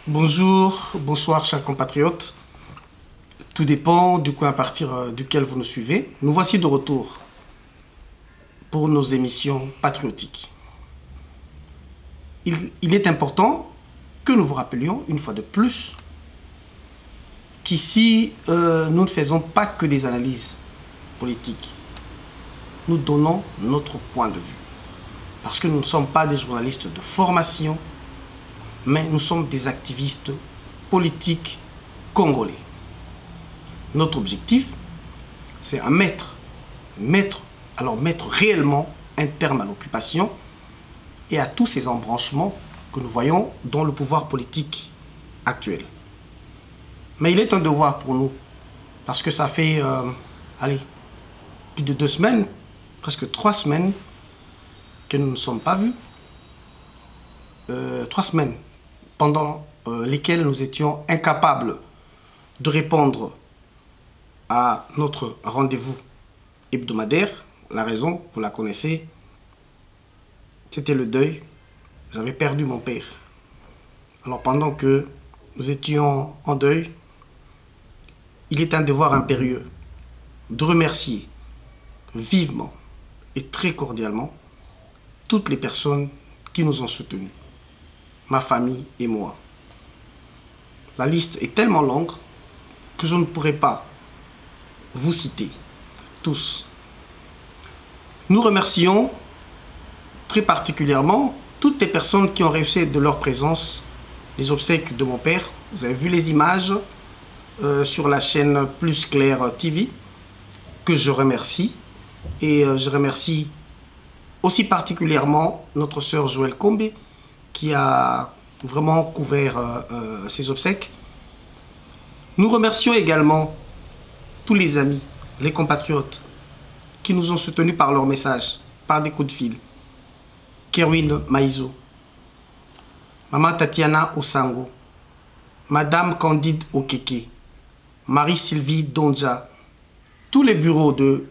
Bonjour, bonsoir chers compatriotes. Tout dépend du coin à partir duquel vous nous suivez. Nous voici de retour pour nos émissions patriotiques. Il est important que nous vous rappelions une fois de plus qu'ici, nous ne faisons pas que des analyses politiques. Nous donnons notre point de vue. Parce que nous ne sommes pas des journalistes de formation, mais nous sommes des activistes politiques congolais. Notre objectif, c'est à mettre réellement un terme à l'occupation et à tous ces embranchements que nous voyons dans le pouvoir politique actuel. Mais il est un devoir pour nous, parce que ça fait, plus de 2 semaines, presque 3 semaines, que nous ne sommes pas vus. 3 semaines pendant lesquelles nous étions incapables de répondre à notre rendez-vous hebdomadaire. La raison, vous la connaissez, c'était le deuil. J'avais perdu mon père. Alors pendant que nous étions en deuil, il est un devoir impérieux de remercier vivement et très cordialement toutes les personnes qui nous ont soutenus, ma famille et moi. La liste est tellement longue que je ne pourrai pas vous citer tous. Nous remercions très particulièrement toutes les personnes qui ont réussi de leur présence les obsèques de mon père. Vous avez vu les images sur la chaîne Plus Clair TV, que je remercie. Et je remercie aussi particulièrement notre sœur Joëlle Kombe, qui a vraiment couvert ses obsèques. Nous remercions également tous les amis, les compatriotes, qui nous ont soutenus par leurs messages, par des coups de fil. Kerwin Maïzo, Maman Tatiana Osango, Madame Candide Okeke, Marie-Sylvie Donja, tous les bureaux de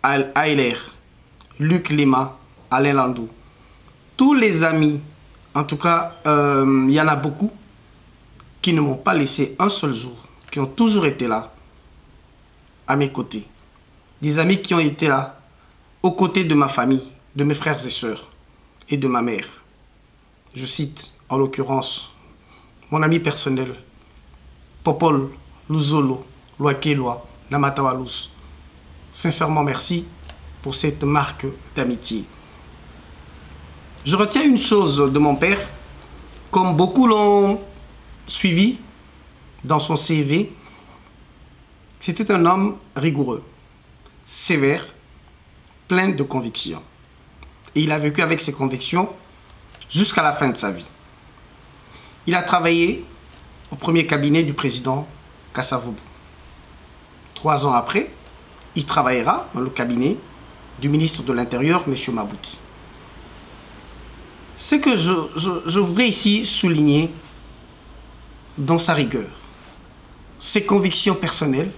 ALR, Luc Lema, Alain Landou, tous les amis, en tout cas, il y en a beaucoup qui ne m'ont pas laissé un seul jour, qui ont toujours été là, à mes côtés. Des amis qui ont été là, aux côtés de ma famille, de mes frères et sœurs, et de ma mère. Je cite, en l'occurrence, mon ami personnel, Popol Luzolo, Loakelwa, Namatawalous. Sincèrement, merci pour cette marque d'amitié. Je retiens une chose de mon père, comme beaucoup l'ont suivi dans son CV, c'était un homme rigoureux, sévère, plein de convictions. Et il a vécu avec ses convictions jusqu'à la fin de sa vie. Il a travaillé au premier cabinet du président Kasavubu. 3 ans après, il travaillera dans le cabinet du ministre de l'Intérieur, M. Mabouti. Ce que je voudrais ici souligner dans sa rigueur, ses convictions personnelles,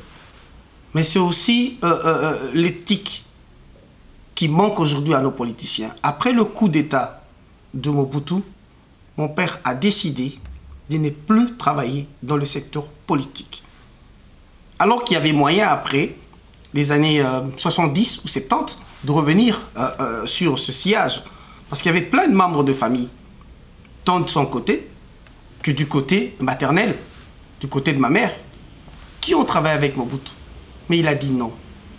mais c'est aussi l'éthique qui manque aujourd'hui à nos politiciens. Après le coup d'État de Mobutu, mon père a décidé de ne plus travailler dans le secteur politique. Alors qu'il y avait moyen après, les années 70 ou 70, de revenir sur ce sillage. Parce qu'il y avait plein de membres de famille, tant de son côté que du côté maternel, du côté de ma mère, qui ont travaillé avec Mobutu. Mais il a dit non.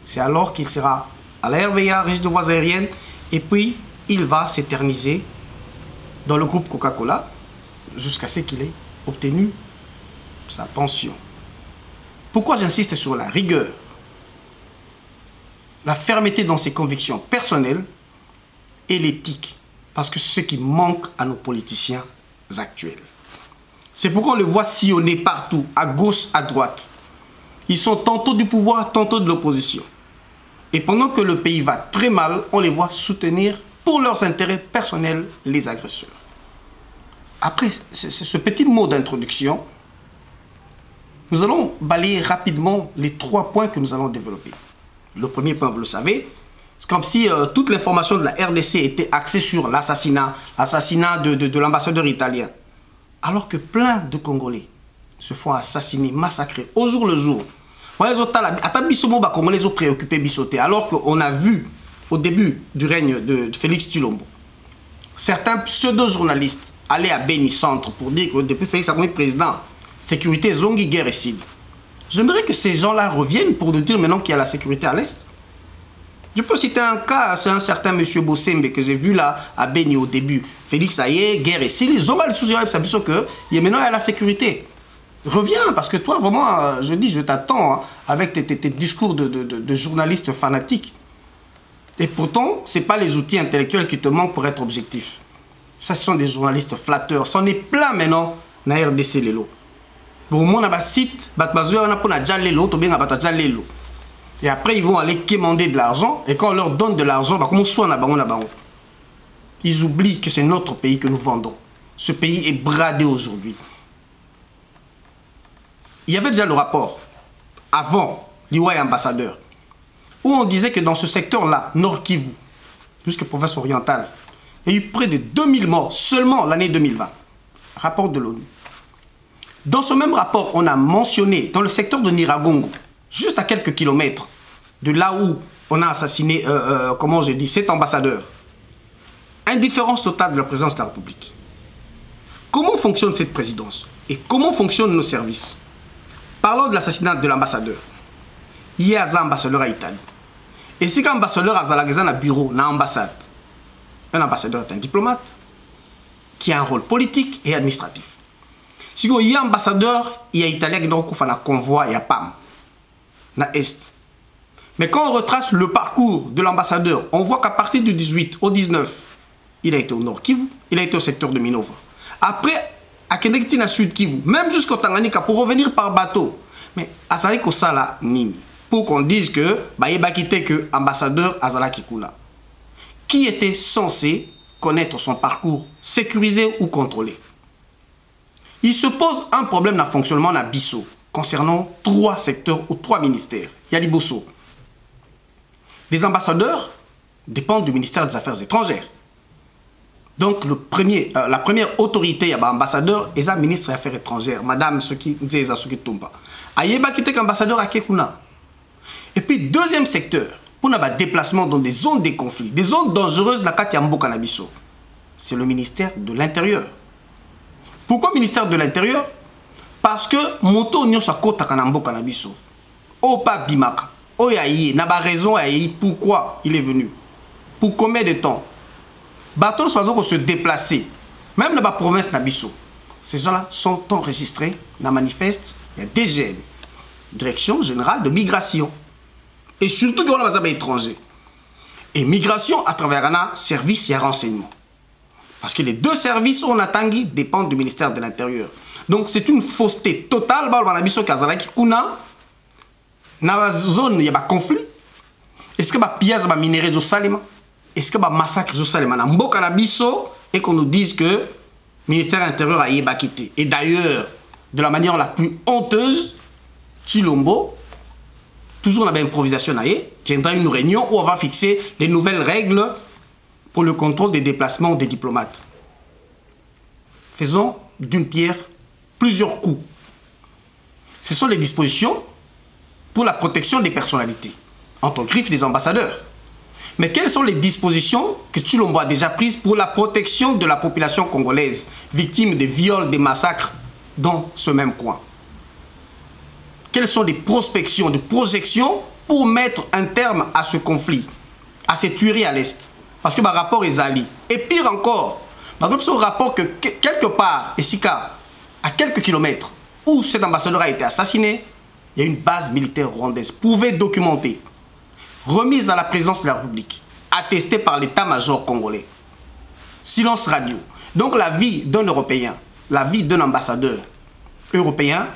C'est alors qu'il sera à la RVA, riche de voies aériennes, et puis il va s'éterniser dans le groupe Coca-Cola jusqu'à ce qu'il ait obtenu sa pension. Pourquoi j'insiste sur la rigueur, la fermeté dans ses convictions personnelles et l'éthique? Parce que c'est ce qui manque à nos politiciens actuels. C'est pourquoi on les voit sillonner partout, à gauche, à droite. Ils sont tantôt du pouvoir, tantôt de l'opposition. Et pendant que le pays va très mal, on les voit soutenir pour leurs intérêts personnels les agresseurs. Après ce petit mot d'introduction, nous allons balayer rapidement les 3 points que nous allons développer. Le premier point, vous le savez, c'est comme si toute l'information de la RDC était axée sur l'assassinat de l'ambassadeur italien. Alors que plein de Congolais se font assassiner, massacrer au jour le jour. Les autres Congolais ont préoccupé Bissoté. Alors qu'on a vu au début du règne de Félix Tshilombo, certains pseudo-journalistes allaient à Beni Centre pour dire que depuis Félix a comme président, sécurité, zongi, guerre et cible. J'aimerais que ces gens-là reviennent pour nous dire maintenant qu'il y a la sécurité à l'Est. Je peux citer un cas, c'est un certain monsieur Bossembe que j'ai vu là à Beni au début. Félix Aye, guerre et cible, ils ont mal sous que maintenant il y a la sécurité. Reviens, parce que toi, vraiment, je dis, je t'attends hein, avec tes discours de journalistes fanatiques. Et pourtant, ce n'est pas les outils intellectuels qui te manquent pour être objectif. Ça, ce sont des journalistes flatteurs. C'en est plein maintenant dans la RDC Lelo. Au moins, on a un site, et après, ils vont aller quémander de l'argent. Et quand on leur donne de l'argent, ils oublient que c'est notre pays que nous vendons. Ce pays est bradé aujourd'hui. Il y avait déjà le rapport, avant l'Iwai ambassadeur, où on disait que dans ce secteur-là, Nord Kivu, jusqu'à province orientale, il y a eu près de 2000 morts seulement l'année 2020. Rapport de l'ONU. Dans ce même rapport, on a mentionné, dans le secteur de Niragongo, juste à quelques kilomètres de là où on a assassiné, comment j'ai dit, cet ambassadeur, indifférence totale de la présidence de la République. Comment fonctionne cette présidence? Et comment fonctionnent nos services? Parlons de l'assassinat de l'ambassadeur. Il y a un ambassadeur à Italie. Et si un ambassadeur a un bureau, une ambassade, un ambassadeur est un diplomate qui a un rôle politique et administratif. Si il y a un ambassadeur, il y a Italien qui doit faire un convoi, il y a PAM, dans l'Est. Mais quand on retrace le parcours de l'ambassadeur, on voit qu'à partir du 18 au 19, il a été au Nord Kivu, il a été au secteur de Minova. Après, à Kenekitina Sud Kivu, même jusqu'au Tanganyika, pour revenir par bateau. Mais Azali Kosala Nini, pour qu'on dise que Baïba quitté que ambassadeur Azala Kikula, qui était censé connaître son parcours, sécurisé ou contrôlé. Il se pose un problème dans le fonctionnement de Bisso concernant 3 secteurs ou 3 ministères. Il y a Liboso. Les ambassadeurs dépendent du ministère des Affaires étrangères. Donc, la première autorité, il y a l'ambassadeur et le ministre des Affaires étrangères, Madame Soki Tomba. Ayeba qui était ambassadeur à Kekuna. Et puis, deuxième secteur, pour le déplacement dans des zones de conflits, des zones dangereuses, c'est le ministère de l'Intérieur. Pourquoi ministère de l'Intérieur? Parce que moto nyo sa kota kanambo kanabiso. O pa bimaka. O yayi, n'a pas raison yayi pourquoi il est venu. Pour combien de temps? Bateau soit se déplacer. Même dans la province Nabiso. Ces gens-là sont enregistrés dans le manifeste. Il y a DGM, Direction Générale de Migration. Et surtout qu'on a des étrangers. Et migration à travers un service et un renseignement. Parce que les deux services on a tangi dépendent du ministère de l'Intérieur. Donc c'est une fausseté totale. Dans la zone, il y a un conflit. Est-ce que le pillage va minérer de Salima? Est-ce que le massacre de Salima? Et qu'on nous dise que le ministère de l'Intérieur a yéba quitté. Et d'ailleurs, de la manière la plus honteuse, Tshilombo, toujours dans l'improvisation, tiendra une réunion où on va fixer les nouvelles règles pour le contrôle des déplacements des diplomates. Faisons d'une pierre plusieurs coups. Ce sont les dispositions pour la protection des personnalités, entre griffes des ambassadeurs. Mais quelles sont les dispositions que Tshilombo a déjà prises pour la protection de la population congolaise, victime des viols, des massacres dans ce même coin? Quelles sont les prospections, des projections pour mettre un terme à ce conflit, à ces tueries à l'Est? Parce que le rapport est Ali. Et pire encore, par exemple, ce rapport que quelque part, à quelques kilomètres, où cet ambassadeur a été assassiné, il y a une base militaire rwandaise, prouvée, documentée, remise à la présidence de la République, attestée par l'état-major congolais. Silence radio. Donc la vie d'un Européen, la vie d'un ambassadeur européen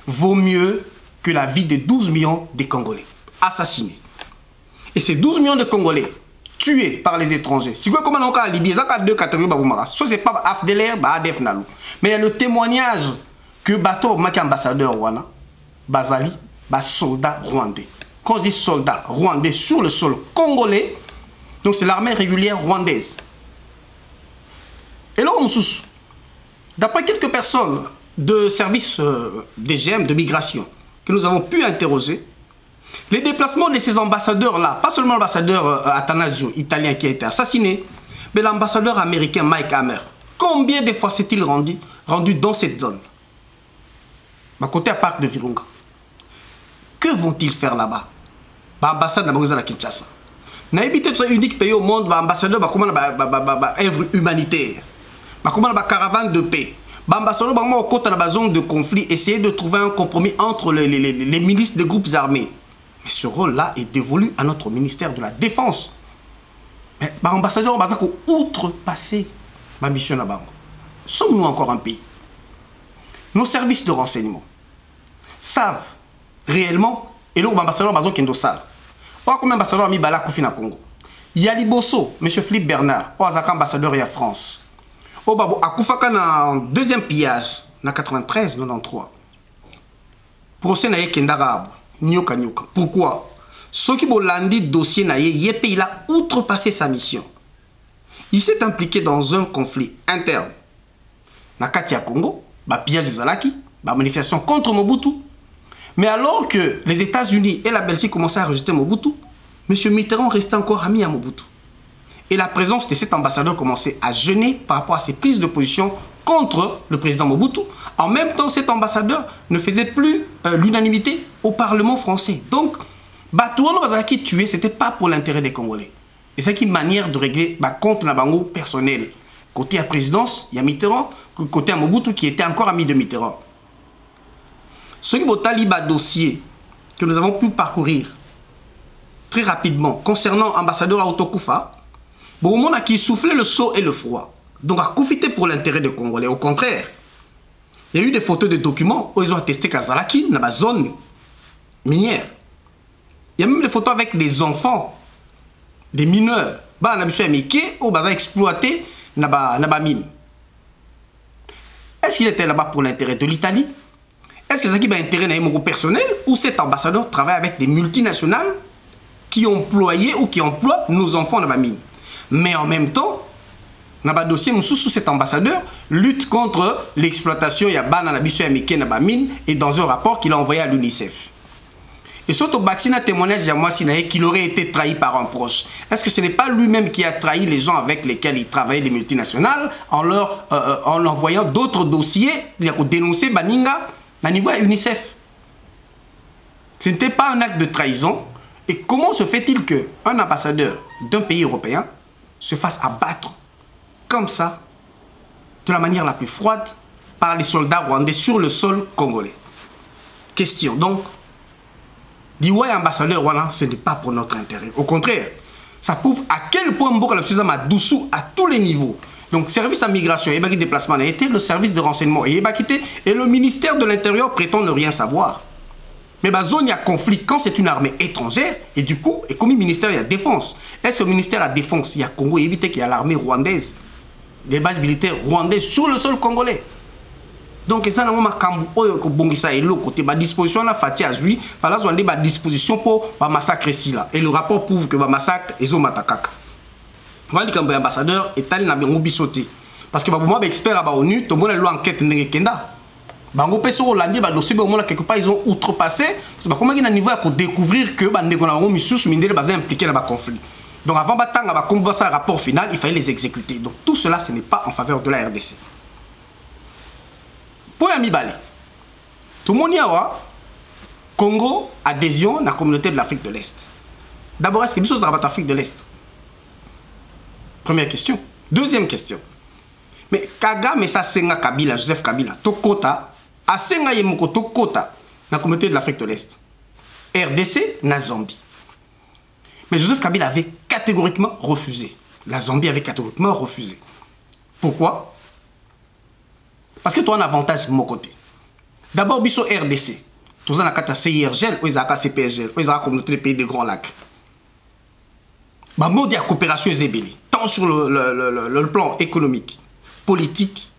vaut mieux que la vie de 12 millions de Congolais assassinés. Et ces 12 millions de Congolais tués par les étrangers. Si vous comme on a en Libye, il y a deux catégories. Soit c'est pas AFDLR, ADF Nalou. Mais il y a le témoignage que bateau ambassadeur Rwanda, Bazali, soldat rwandais. Quand je dis soldat rwandais sur le sol congolais, donc c'est l'armée régulière rwandaise. Et là, on D'après quelques personnes de services DGM, de migration, que nous avons pu interroger, les déplacements de ces ambassadeurs-là, pas seulement l'ambassadeur Athanasio, italien, qui a été assassiné, mais l'ambassadeur américain Mike Hammer, combien de fois s'est-il rendu dans cette zone? À côté à Parc de Virunga. Que vont-ils faire là-bas? L'ambassade de la Kinshasa. N'a évité tout unique pays au monde, l'ambassadeur va œuvre humanitaire. La caravane de paix. L'ambassadeur va au côté de la zone de conflit, essayer de trouver un compromis entre les milices des groupes armés. Mais ce rôle-là est dévolu à notre ministère de la Défense. Mais l'ambassadeur va outrepasser ma mission là-bas. Sommes-nous encore un pays? Nos services de renseignement savent réellement, et l'ambassadeur Bazon Kendosal, combien d'ambassadeurs a mis Bala Koufi na Congo? Yali Bosso, M. Philippe Bernard, ambassadeur à France. A Koufaka na deuxième pillage, na 93-93. Procès na Kendara, Nyoka Nyoka. Pourquoi? Ceux qui ont landé dossier na Yépé, il a outrepassé sa mission. Il s'est impliqué dans un conflit interne. Na Katia Congo, pillage des Zalaki, manifestation contre Mobutu. Mais alors que les États-Unis et la Belgique commençaient à rejeter Mobutu, M. Mitterrand restait encore ami à Mobutu. Et la présence de cet ambassadeur commençait à jeûner par rapport à ses prises de position contre le président Mobutu. En même temps, cet ambassadeur ne faisait plus l'unanimité au Parlement français. Donc, Batouano Bazaki tué, ce n'était pas pour l'intérêt des Congolais. Et c'est une manière de régler contre la bango personnel. Côté à présidence, il y a Mitterrand, côté à Mobutu qui était encore ami de Mitterrand. Ce qui est dossier que nous avons pu parcourir très rapidement concernant l'ambassadeur Autokoufa, bon, on a qui soufflait le chaud et le froid. Donc, à profiter pour l'intérêt des Congolais. Au contraire, il y a eu des photos de documents où ils ont attesté Kazalaki dans la zone minière. Il y a même des photos avec des enfants, des mineurs. Bah, on a vu Miké où ils ont exploité dans la mine. Est-ce qu'il était là-bas pour l'intérêt de l'Italie? Est-ce que c'est un intérêt personnel ou cet ambassadeur travaille avec des multinationales qui employaient ou qui emploient nos enfants dans la mine? Mais en même temps, dans le dossier, cet ambassadeur lutte contre l'exploitation de la mine et dans un rapport qu'il a envoyé à l'UNICEF. Et surtout, il y a un témoignage de moi qu'il aurait été trahi par un proche. Est-ce que ce n'est pas lui-même qui a trahi les gens avec lesquels il travaillait, les multinationales, en envoyant d'autres dossiers, il a dénoncé Baninga à niveau à l'UNICEF? Ce n'était pas un acte de trahison. Et comment se fait-il qu'un ambassadeur d'un pays européen se fasse abattre comme ça, de la manière la plus froide, par les soldats rwandais sur le sol congolais? Question donc, l'Iwaï ambassadeur, voilà, ce n'est pas pour notre intérêt. Au contraire, ça prouve à quel point Mboka l'a suffisamment doucou à tous les niveaux. Donc, service à migration et déplacement a été, le service de renseignement et le ministère de l'Intérieur prétend ne rien savoir. Mais la zone, il y a conflit quand c'est une armée étrangère, et du coup, et comme le ministère de la Défense, est-ce que le ministère de la Défense, il y a Congo, éviter qu'il y a l'armée rwandaise, des bases militaires rwandaises sur le sol congolais? Donc, ça, on a côté disposition là, Fatih Azoui, il y a disposition pour le massacre ici là. Et le rapport prouve que le massacre est au matakaka. Voilà le ambassadeur est allé dans le bisoté. Parce que moi, expert à l'ONU, tout le monde a l'enquête de Kenda. Bango peso Hollandi ba dossier ba mona quelque part ils ont outrepassé parce que comment il y a un niveau à découvrir que ba ndeko na ngo misusu mindele ba impliqué dans le conflit. Donc avant ba tanga ba combat ça rapport final, il fallait les exécuter. Donc tout cela ce n'est pas en faveur de la RDC. Pour Amibale. Tout le monde y a Congo adhésion à la communauté de l'Afrique de l'Est. D'abord est-ce que biso ça va Afrique de l'Est? Première question. Deuxième question. Mais Kagame ça senga Kabila, Joseph Kabila, Tokota Asenga Yemoko Tokota dans la communauté de l'Afrique de l'Est. RDC, na Zambie. Mais Joseph Kabila avait catégoriquement refusé. La Zambie avait catégoriquement refusé. Pourquoi? Parce que tu as un avantage de mon côté. D'abord, biso RDC. Tu as un CIRGL, ou ils ont un CPSGL, ou ils ont la communauté des pays des Grands Lacs. Ma mode de la coopération est ébélée, tant sur le plan économique, politique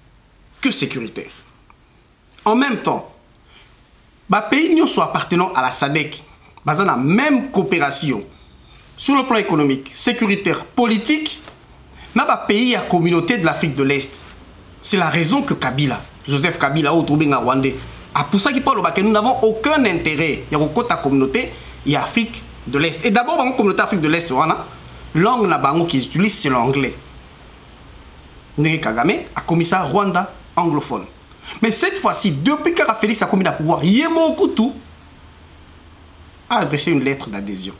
que sécuritaire. En même temps, les pays qui sont appartenant à la SADC, ils ont la même coopération sur le plan économique, sécuritaire, politique, dans les pays et la communauté de l'Afrique de l'Est. C'est la raison que Kabila, Joseph Kabila, au Troubinga Rwandais, a pour ça qu'il parle que nous n'avons aucun intérêt. Il y a une communauté, il y a Afrique de l'Est. Et d'abord, dans la communauté Afrique de l'Est, langue na bango qu'ils utilisent, c'est l'anglais. Ndenge Kagame a commis ça Rwanda anglophone. Mais cette fois-ci, depuis que Félix a commis le pouvoir, Yemo Kutu a adressé une lettre d'adhésion.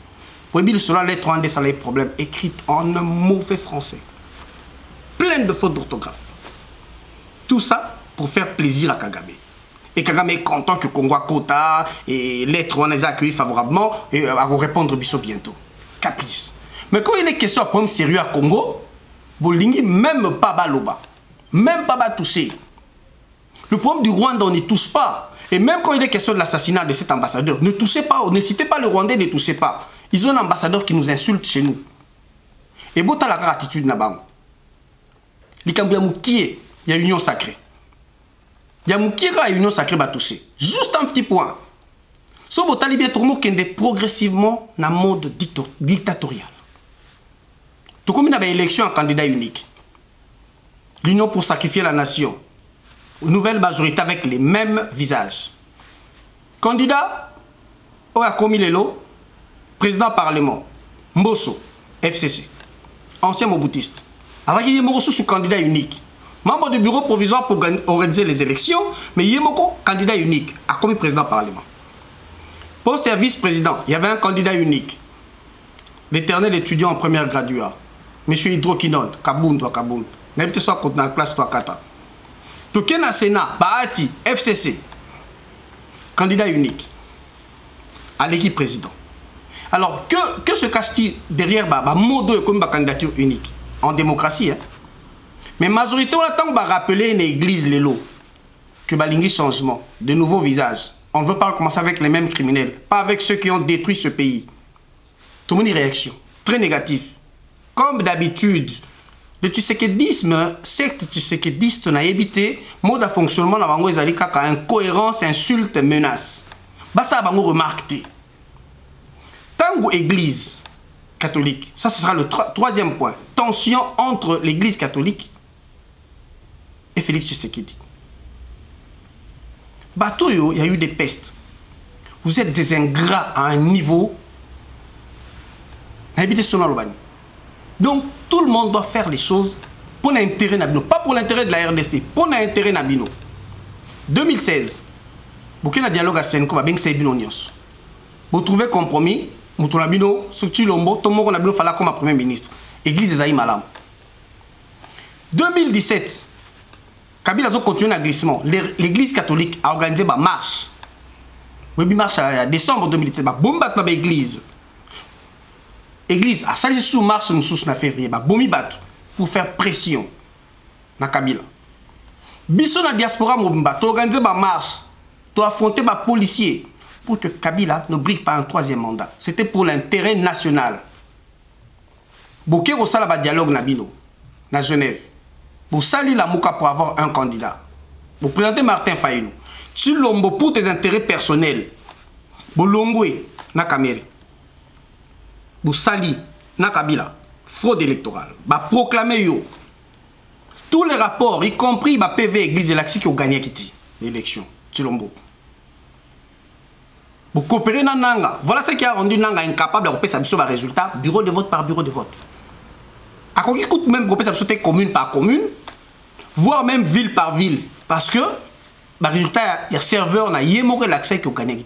Pour dire cela, la lettre rwandaise, ça a des problèmes, écrite en un mauvais français. Pleine de fautes d'orthographe. Tout ça pour faire plaisir à Kagame. Et Kagame est content que Congo a quota et lettre rwandaise a accueilli favorablement et va répondre bientôt. Caprice. Mais quand il est question de problème sérieux à Congo, Bolingi même pas baloba, même pas toucher. Le problème du Rwanda, on n'y touche pas. Et même quand il est question de l'assassinat de cet ambassadeur, ne touchez pas, ne citez pas le Rwandais, ne touchez pas. Ils ont un ambassadeur qui nous insulte chez nous. Et bota la attitude n'a-bas. Il y a union sacrée. Il y a une union sacrée va toucher. Juste un petit point. Ce botali bien tourmo qui est progressivement dans le mode dictatorial. Tout comme il y a une élection en candidat unique. L'union pour sacrifier la nation. Une nouvelle majorité avec les mêmes visages. Candidat, Oya Komilelo, président parlement, Mbosso, FCC, ancien moboutiste. Alors il y a un candidat unique. Membre du bureau provisoire pour organiser les élections, mais il y a un candidat unique, a commis président parlement. Poste à vice-président, il y avait un candidat unique. L'éternel étudiant en première graduat. Monsieur Hydroquinone, Kaboun, toi Kaboun. N'habitez soit contre la place, toi Kata. Token Sénat, Bahati, FCC. Candidat unique. À l'équipe président. Alors, que se cache-t-il derrière Modo comme candidature unique? En démocratie, hein? Mais majorité, on attend qu'on va rappeler une église, les lots. Que Balingui changement, de nouveaux visages. On ne veut pas commencer avec les mêmes criminels, pas avec ceux qui ont détruit ce pays. Tout le monde y réaction, très négative. Comme d'habitude, le tshisekedisme, secte tshisekediste n'a évité, mode de fonctionnement dans Bango Ezali kaka incohérence, insulte, menace. Bah ça Bango remarqué. Tango église catholique, ça ce sera le troisième point. Tension entre l'église catholique et Félix Tshisekedi. Batoyo, il y a eu des pestes. Vous êtes des ingrats à un niveau. Donc, tout le monde doit faire les choses pour l'intérêt Nabino. Pas pour l'intérêt de la RDC, pour l'intérêt Nabino. 2016, vous avez un dialogue à Senko, vous trouvez compromis, vous trouvez Nabino, Souti Lombo, tout le monde Nabino fallait comme premier ministre. Église Esaïe Malam. 2017, Kabila a continué un glissement. L'église catholique a organisé une marche. Une marche en décembre 2017. Une marche dans l'église. L'église a sali sous marche en février. Pour faire pression na Kabila. Biso na diaspora mobimba, tu organisé une marche. Tu as affronté les policiers pour que Kabila ne brigue pas un troisième mandat. C'était pour l'intérêt national. Boké Rosala ba dialogue na Bino, na Genève. Pour salir la mouka pour avoir un candidat. Pour présenter Martin Fayulu. Chilombo pour tes intérêts personnels. Bolongwe na Kamere. Pour salir na Kabila. Fraude électorale. Bah proclamer yo. Tous les rapports, y compris bah PV Église et l'Axi qui ont gagné l'élection. Chilombo. Pour coopérer dans Nanga. Voilà ce qui a rendu Nanga incapable de repérer sa résultat. Bureau de vote par bureau de vote. À quoi il coûte même repérer sa commune par commune. Voire même ville par ville. Parce que, le résultat, il y a serveur, il y a l'accès qui ont gagné.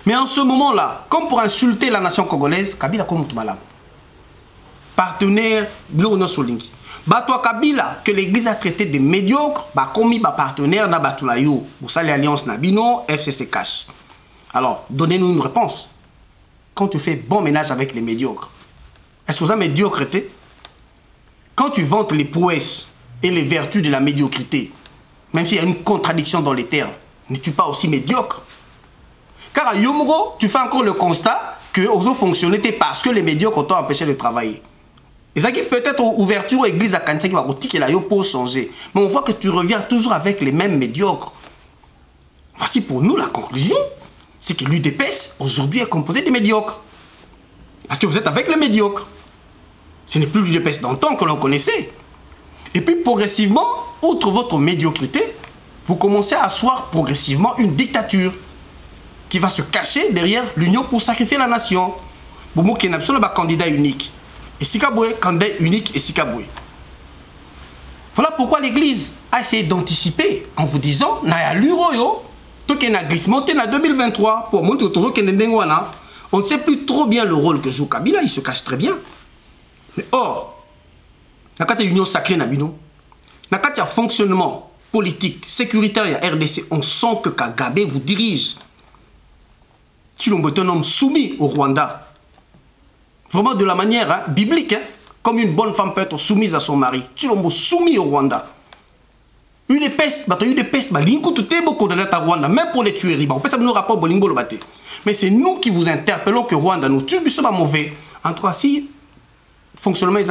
Mais en ce moment-là, comme pour insulter la nation congolaise, Kabila comme Moutoumala. Partenaire, Blono Solingi. Toi, Kabila, que l'église a traité de médiocre, comme il partenaire na Batulayo, pour ça l'alliance Nabino, FCC Cash. Alors, donnez-nous une réponse. Quand tu fais bon ménage avec les médiocres, est-ce que vous avez médiocrité? Quand tu vantes les prouesses et les vertus de la médiocrité, même s'il y a une contradiction dans les termes, n'es-tu pas aussi médiocre? Car à Yomro, tu fais encore le constat que aux autres fonctionnaient parce que les médiocres t'ont empêché de travailler. Et ça qui peut-être ouverture église à Kantia qui va routiquer la yo pour changer. Mais on voit que tu reviens toujours avec les mêmes médiocres. Voici pour nous la conclusion. C'est que l'UDPS aujourd'hui est composé de médiocres. Parce que vous êtes avec les médiocres. Ce n'est plus l'UDPS d'antan que l'on connaissait. Et puis progressivement, outre votre médiocrité, vous commencez à asseoir progressivement une dictature qui va se cacher derrière l'union pour sacrifier la nation. Bomo qui est un candidat unique. Et Sikaboué, candidat unique et Sikaboué. Voilà pourquoi l'Église a essayé d'anticiper en vous disant, na l'Uroyo, tout qui est glissement en 2023, pour montrer toujours qu'il est on ne sait plus trop bien le rôle que joue Kabila, il se cache très bien. Mais or, dans l'union sacrée, dans le fonctionnement politique, sécuritaire et RDC, on sent que Kagame vous dirige. Chilombo est un homme soumis au Rwanda. Vraiment de la manière biblique, comme une bonne femme peut être soumise à son mari. Chilombo soumis au Rwanda. Une épaisse, même pour les tueries. Mais c'est nous qui vous interpellons que Rwanda nous tue, mais c'est pas mauvais. En trois, si fonctionnement est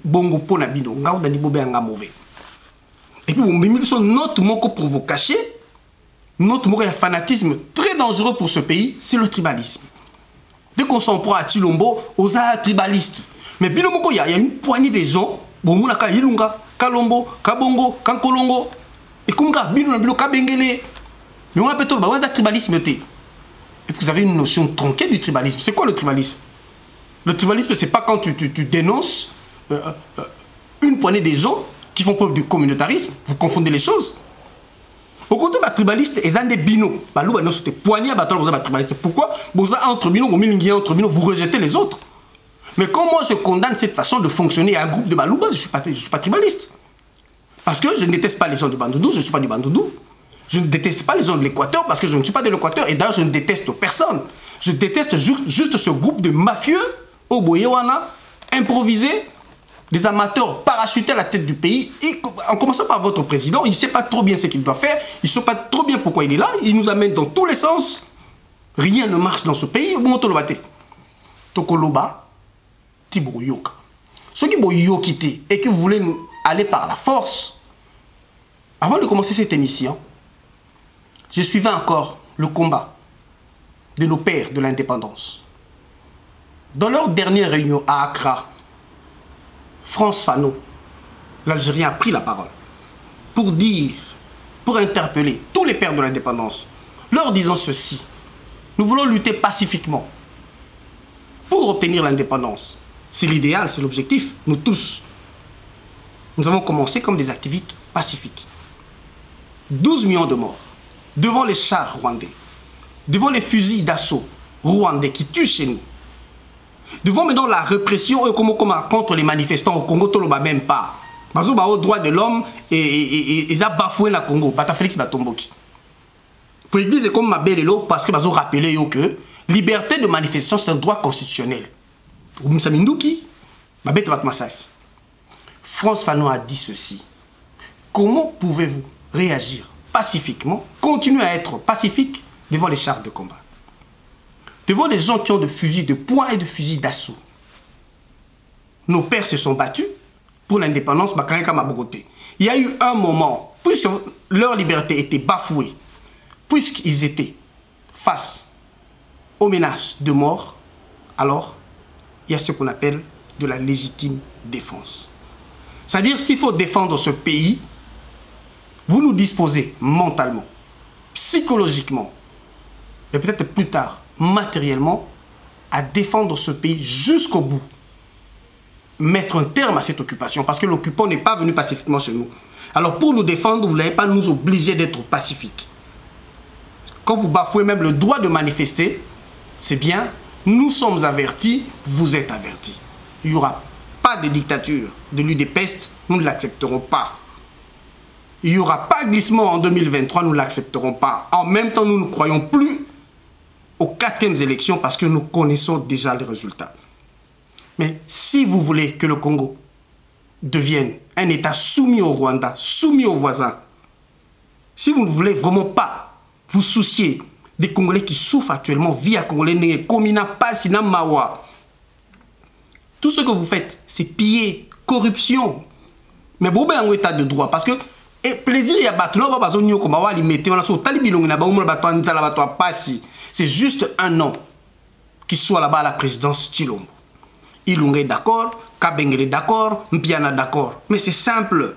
bongo pour Nabino, mauvais. Et puis, notre mot pour vous cacher, notre mot fanatisme très dangereux pour ce pays, c'est le tribalisme. Dès qu'on s'en prend à Chilombo, aux tribalistes. Mais il y a une poignée de gens, Ilunga, Kalombo, Kabongo, Kankolongo, et comme ça, Kabengele. Mais on appelle tout le tribalisme. Et puis vous avez une notion tronquée du tribalisme. C'est quoi le tribalisme? Le tribalisme, c'est pas quand tu dénonces une poignée de gens qui font preuve de communautarisme. Vous confondez les choses. Au contraire, les tribalistes, ils ont des binos. Pourquoi? Vous rejetez les autres. Mais quand moi je condamne cette façon de fonctionner à un groupe de Balouba, je ne suis pas tribaliste. Parce que je ne déteste pas les gens du Bandundu, je ne suis pas du Bandundu. Je ne déteste pas les gens de l'Équateur parce que je ne suis pas de l'Équateur. Et d'ailleurs, je ne déteste personne. Je déteste juste ce groupe de mafieux au Boyewana, improvisés, des amateurs parachutés à la tête du pays. Et, en commençant par votre président, il ne sait pas trop bien ce qu'il doit faire. Il ne sait pas trop bien pourquoi il est là. Il nous amène dans tous les sens. Rien ne marche dans ce pays. Tokoloba. Ceux qui ont quitté et que vous voulez aller par la force, avant de commencer cette émission, je suivais encore le combat de nos pères de l'indépendance. Dans leur dernière réunion à Accra, France Fanon, l'Algérien, a pris la parole pour interpeller tous les pères de l'indépendance, leur disant ceci: nous voulons lutter pacifiquement pour obtenir l'indépendance. C'est l'idéal, c'est l'objectif, nous tous. Nous avons commencé comme des activistes pacifiques. 12 millions de morts devant les chars rwandais, devant les fusils d'assaut rwandais qui tuent chez nous, devant maintenant la répression contre les manifestants au Congo, Toloba même pas. Bazoba au droit de l'homme et ils ont bafoué la Congo, Bata Félix Batomboki. Pour l'église, c'est comme ma belle élo parce que ils ont rappelé que liberté de manifestation, c'est un droit constitutionnel. France Fanon a dit ceci: comment pouvez-vous réagir pacifiquement, continuer à être pacifique devant les chars de combat, devant des gens qui ont des fusils de poing et de fusils d'assaut? Nos pères se sont battus pour l'indépendance. Il y a eu un moment, puisque leur liberté était bafouée, puisqu'ils étaient face aux menaces de mort, alors il y a ce qu'on appelle de la légitime défense. C'est-à-dire, s'il faut défendre ce pays, vous nous disposez mentalement, psychologiquement, et peut-être plus tard, matériellement, à défendre ce pays jusqu'au bout. Mettre un terme à cette occupation, parce que l'occupant n'est pas venu pacifiquement chez nous. Alors pour nous défendre, vous n'allez pas nous obliger d'être pacifiques. Quand vous bafouez même le droit de manifester, c'est bien. Nous sommes avertis, vous êtes avertis. Il n'y aura pas de dictature, de l'UDPEST, nous ne l'accepterons pas. Il n'y aura pas de glissement en 2023, nous ne l'accepterons pas. En même temps, nous ne croyons plus aux 4e élections parce que nous connaissons déjà les résultats. Mais si vous voulez que le Congo devienne un État soumis au Rwanda, soumis aux voisins, si vous ne voulez vraiment pas vous soucier des Congolais qui souffrent actuellement via Congolais, Komina, Passina, Mawa. Tout ce que vous faites, c'est piller, corruption. Mais vous avez un état de droit. Parce que, et plaisir, il y a c'est juste un nom qui soit là-bas à la présidence Tshilombo. Ilunga est d'accord, Kabengele est d'accord, Mpiana d'accord. Mais c'est simple.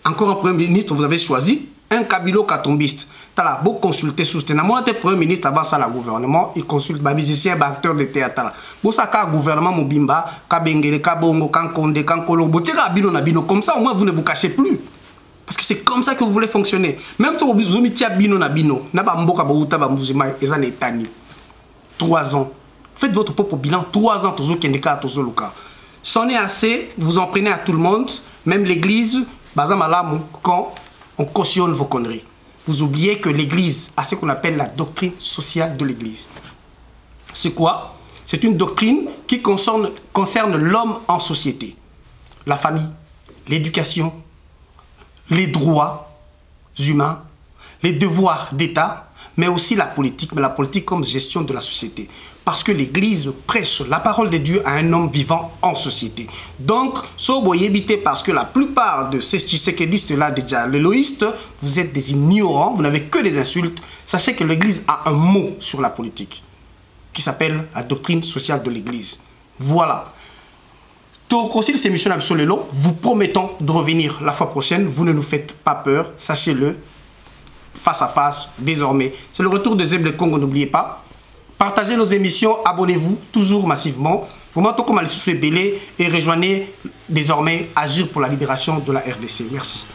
encore un Premier ministre, vous avez choisi un Kabilo katombiste. Tala, vous consultez soutenir. Moi, le Premier ministre, avant ça, le gouvernement, il consulte les musiciens, les acteurs de théâtre. Vous savez que le gouvernement, Mobimba, Kabengele, Kabongo, Kankonde, Kankolo, Kabilo, Nabino, comme ça, au moins, vous ne vous cachez plus. Parce que c'est comme ça que vous voulez fonctionner. Même si vous avez dit Bino, Nabino, Nabamboka, Bouta, Bamouzima, et Zanetani. 3 ans. Faites votre propre bilan. 3 ans, Tozo Kendeka, Tozo Luka. C'en est assez, vous en prenez à tout le monde, même l'église, quand on cautionne vos conneries. Vous oubliez que l'église a ce qu'on appelle la doctrine sociale de l'église. C'est quoi? C'est une doctrine qui concerne l'homme en société. La famille, l'éducation, les droits humains, les devoirs d'État, mais aussi la politique, mais la politique comme gestion de la société. Parce que l'Église prêche la parole de Dieu à un homme vivant en société. Donc, soyez évité parce que la plupart de ces tshisekédistes-là, déjà l'éloïstes, vous êtes des ignorants, vous n'avez que des insultes. Sachez que l'Église a un mot sur la politique qui s'appelle la doctrine sociale de l'Église. Voilà. Aussi, ces émissions Absolument, vous promettons de revenir la fois prochaine. Vous ne nous faites pas peur, sachez-le. Face à face, désormais. C'est le retour de Zeb le Congo, n'oubliez pas. Partagez nos émissions, abonnez-vous toujours massivement. Vous m'entendez comme Alice Belé et rejoignez désormais Agir pour la libération de la RDC. Merci.